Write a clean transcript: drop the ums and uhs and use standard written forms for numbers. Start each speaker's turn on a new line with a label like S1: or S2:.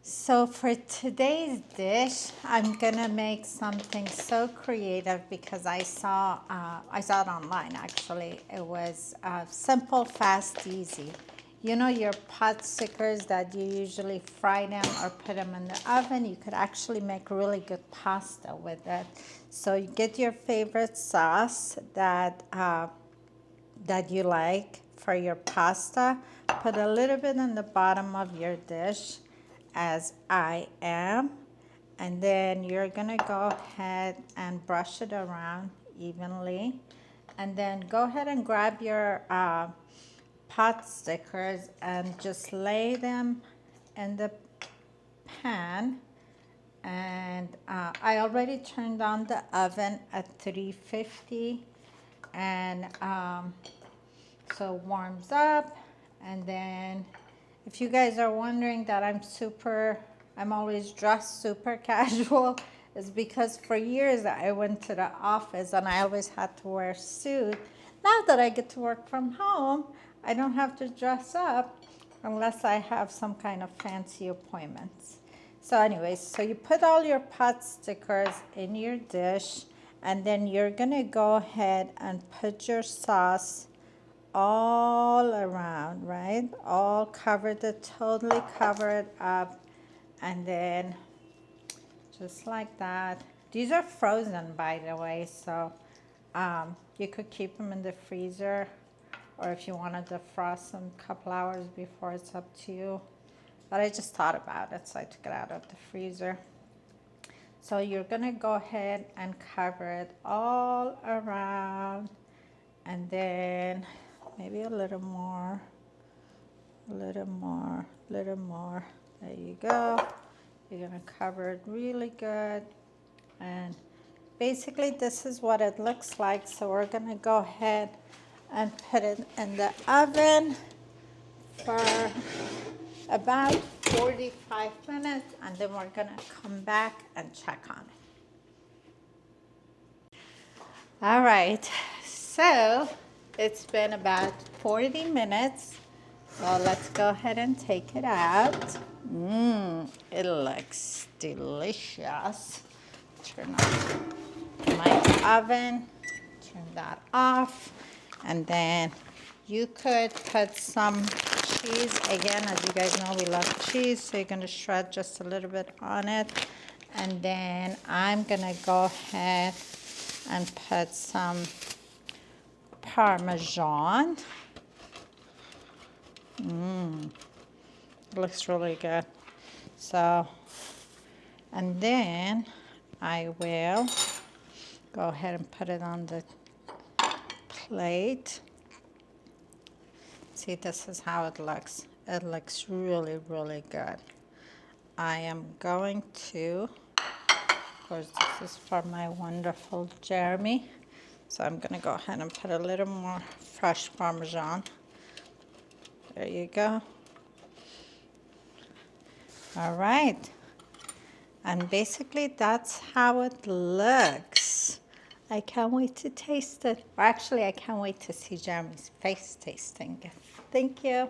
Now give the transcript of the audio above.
S1: So for today's dish, I'm gonna make something so creative because I saw it online actually. It was simple, fast, easy. You know your pot stickers that you usually fry them or put them in the oven, you could actually make really good pasta with it. So you get your favorite sauce that you like for your pasta, put a little bit in the bottom of your dish as I am, and then you're gonna go ahead and brush it around evenly, and then go ahead and grab your pot stickers and just lay them in the pan. And I already turned on the oven at 350, and so it warms up. And then if you guys are wondering that I'm always dressed super casual, is because for years I went to the office and I always had to wear a suit. Now that I get to work from home, I don't have to dress up unless I have some kind of fancy appointments. So anyways, so you put all your pot stickers in your dish, and then you're gonna go ahead and put your sauce all around, right? All covered it, totally cover it up, and then just like that. These are frozen, by the way, so you could keep them in the freezer, or if you wanted to defrost them a couple hours before, it's up to you. But I just thought about it, so I took it out of the freezer. So you're gonna go ahead and cover it all around, and then maybe a little more, a little more, a little more. There you go. You're gonna cover it really good. And basically this is what it looks like. So we're gonna go ahead and put it in the oven for about 45 minutes, and then we're gonna come back and check on it. All right, so it's been about 40 minutes. So let's go ahead and take it out. It looks delicious. Turn on my oven, turn that off, and then you could put some cheese. Again, as you guys know, we love cheese, so you're gonna shred just a little bit on it. And then I'm gonna go ahead and put some Parmesan. It looks really good. So, and then I will go ahead and put it on the plate. See, this is how it looks. It looks really, really good. I am going to, of course, this is for my wonderful Jeremy. So I'm gonna go ahead and put a little more fresh Parmesan. There you go. All right. And basically that's how it looks. I can't wait to taste it. Or actually, I can't wait to see Jeremy's face tasting it. Thank you.